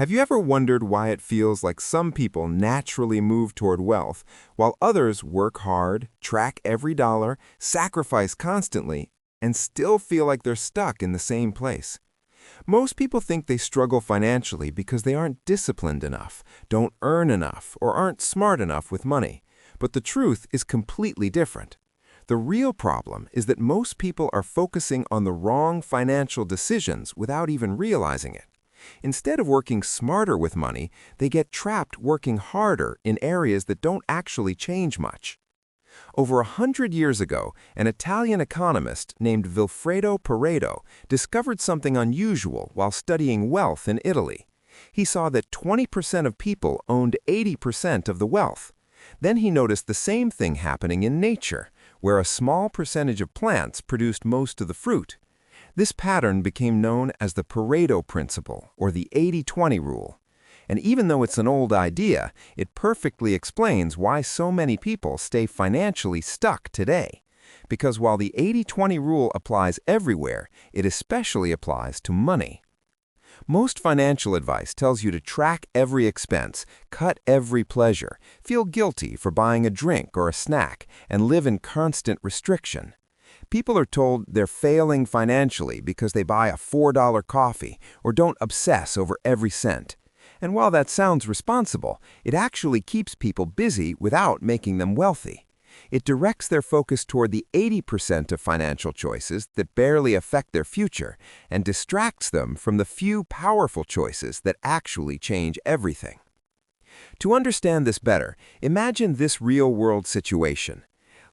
Have you ever wondered why it feels like some people naturally move toward wealth, while others work hard, track every dollar, sacrifice constantly, and still feel like they're stuck in the same place? Most people think they struggle financially because they aren't disciplined enough, don't earn enough, or aren't smart enough with money. But the truth is completely different. The real problem is that most people are focusing on the wrong financial decisions without even realizing it. Instead of working smarter with money, they get trapped working harder in areas that don't actually change much. Over 100 years ago, an Italian economist named Vilfredo Pareto discovered something unusual while studying wealth in Italy. He saw that 20% of people owned 80% of the wealth. Then he noticed the same thing happening in nature, where a small percentage of plants produced most of the fruit. This pattern became known as the Pareto Principle, or the 80-20 rule. And even though it's an old idea, it perfectly explains why so many people stay financially stuck today. Because while the 80-20 rule applies everywhere, it especially applies to money. Most financial advice tells you to track every expense, cut every pleasure, feel guilty for buying a drink or a snack, and live in constant restriction. People are told they're failing financially because they buy a $4 coffee or don't obsess over every cent. And while that sounds responsible, it actually keeps people busy without making them wealthy. It directs their focus toward the 80% of financial choices that barely affect their future and distracts them from the few powerful choices that actually change everything. To understand this better, imagine this real-world situation.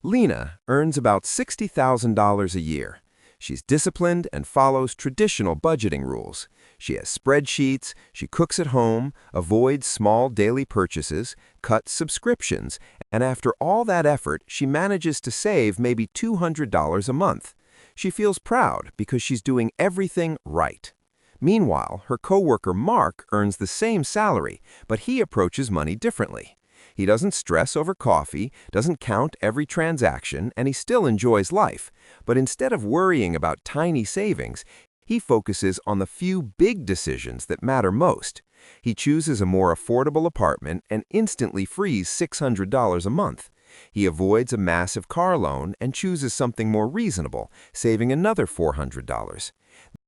Lena earns about $60,000 a year. She's disciplined and follows traditional budgeting rules. She has spreadsheets, she cooks at home, avoids small daily purchases, cuts subscriptions, and after all that effort, she manages to save maybe $200 a month. She feels proud because she's doing everything right. Meanwhile, her coworker Mark earns the same salary, but he approaches money differently. He doesn't stress over coffee, doesn't count every transaction, and he still enjoys life. But instead of worrying about tiny savings, he focuses on the few big decisions that matter most. He chooses a more affordable apartment and instantly frees $600 a month. He avoids a massive car loan and chooses something more reasonable, saving another $400.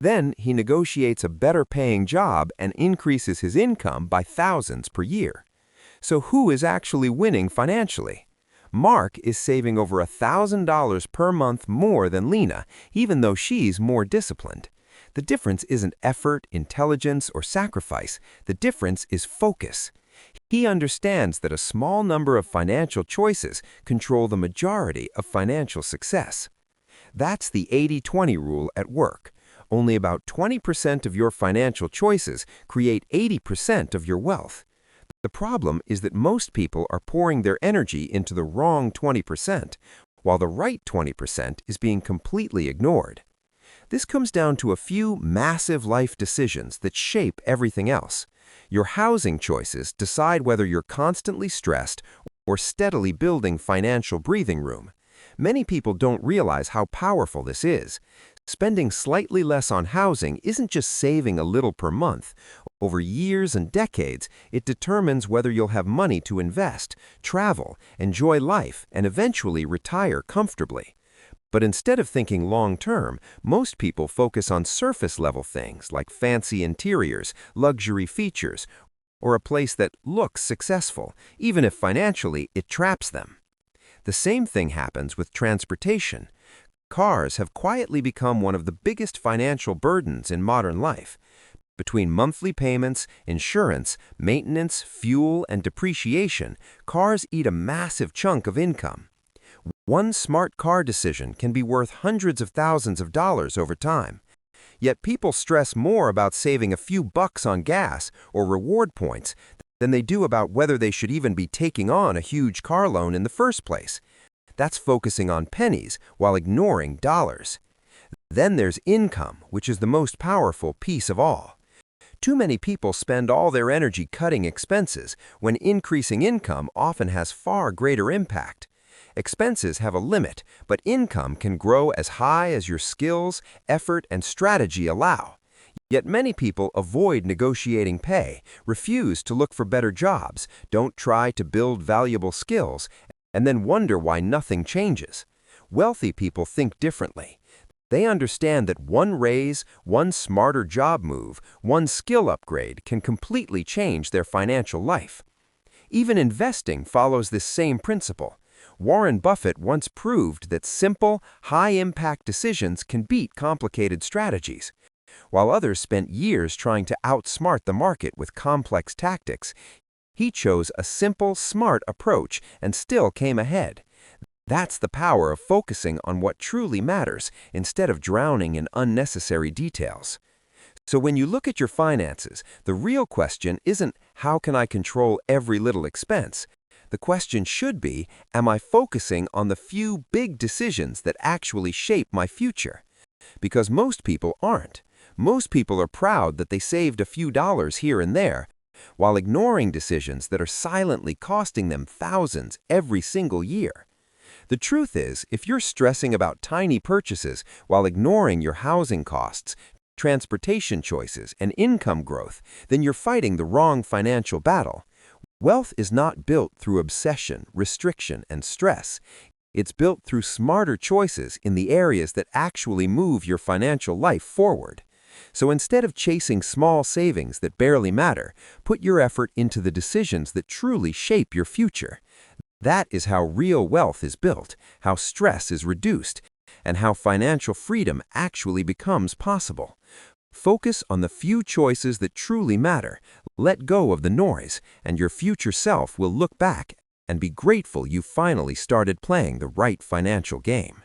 Then he negotiates a better-paying job and increases his income by thousands per year. So who is actually winning financially? Mark is saving over $1,000 per month more than Lena, even though she's more disciplined. The difference isn't effort, intelligence, or sacrifice. The difference is focus. He understands that a small number of financial choices control the majority of financial success. That's the 80-20 rule at work. Only about 20% of your financial choices create 80% of your wealth. The problem is that most people are pouring their energy into the wrong 20%, while the right 20% is being completely ignored. This comes down to a few massive life decisions that shape everything else. Your housing choices decide whether you're constantly stressed or steadily building financial breathing room. Many people don't realize how powerful this is. Spending slightly less on housing isn't just saving a little per month. Over years and decades, it determines whether you'll have money to invest, travel, enjoy life, and eventually retire comfortably. But instead of thinking long-term, most people focus on surface-level things like fancy interiors, luxury features, or a place that looks successful, even if financially it traps them. The same thing happens with transportation. Cars have quietly become one of the biggest financial burdens in modern life. Between monthly payments, insurance, maintenance, fuel, and depreciation, cars eat a massive chunk of income. One smart car decision can be worth hundreds of thousands of dollars over time. Yet people stress more about saving a few bucks on gas or reward points than they do about whether they should even be taking on a huge car loan in the first place. That's focusing on pennies while ignoring dollars. Then there's income, which is the most powerful piece of all. Too many people spend all their energy cutting expenses when increasing income often has far greater impact. Expenses have a limit, but income can grow as high as your skills, effort, and strategy allow. Yet many people avoid negotiating pay, refuse to look for better jobs, don't try to build valuable skills, and then wonder why nothing changes. Wealthy people think differently. They understand that one raise, one smarter job move, one skill upgrade can completely change their financial life. Even investing follows this same principle. Warren Buffett once proved that simple, high-impact decisions can beat complicated strategies. While others spent years trying to outsmart the market with complex tactics, he chose a simple, smart approach and still came ahead. That's the power of focusing on what truly matters instead of drowning in unnecessary details. So when you look at your finances, the real question isn't how can I control every little expense? The question should be, am I focusing on the few big decisions that actually shape my future? Because most people aren't. Most people are proud that they saved a few dollars here and there, while ignoring decisions that are silently costing them thousands every single year. The truth is, if you're stressing about tiny purchases while ignoring your housing costs, transportation choices, and income growth, then you're fighting the wrong financial battle. Wealth is not built through obsession, restriction, and stress. It's built through smarter choices in the areas that actually move your financial life forward. So instead of chasing small savings that barely matter, put your effort into the decisions that truly shape your future. That is how real wealth is built, how stress is reduced, and how financial freedom actually becomes possible. Focus on the few choices that truly matter, let go of the noise, and your future self will look back and be grateful you finally started playing the right financial game.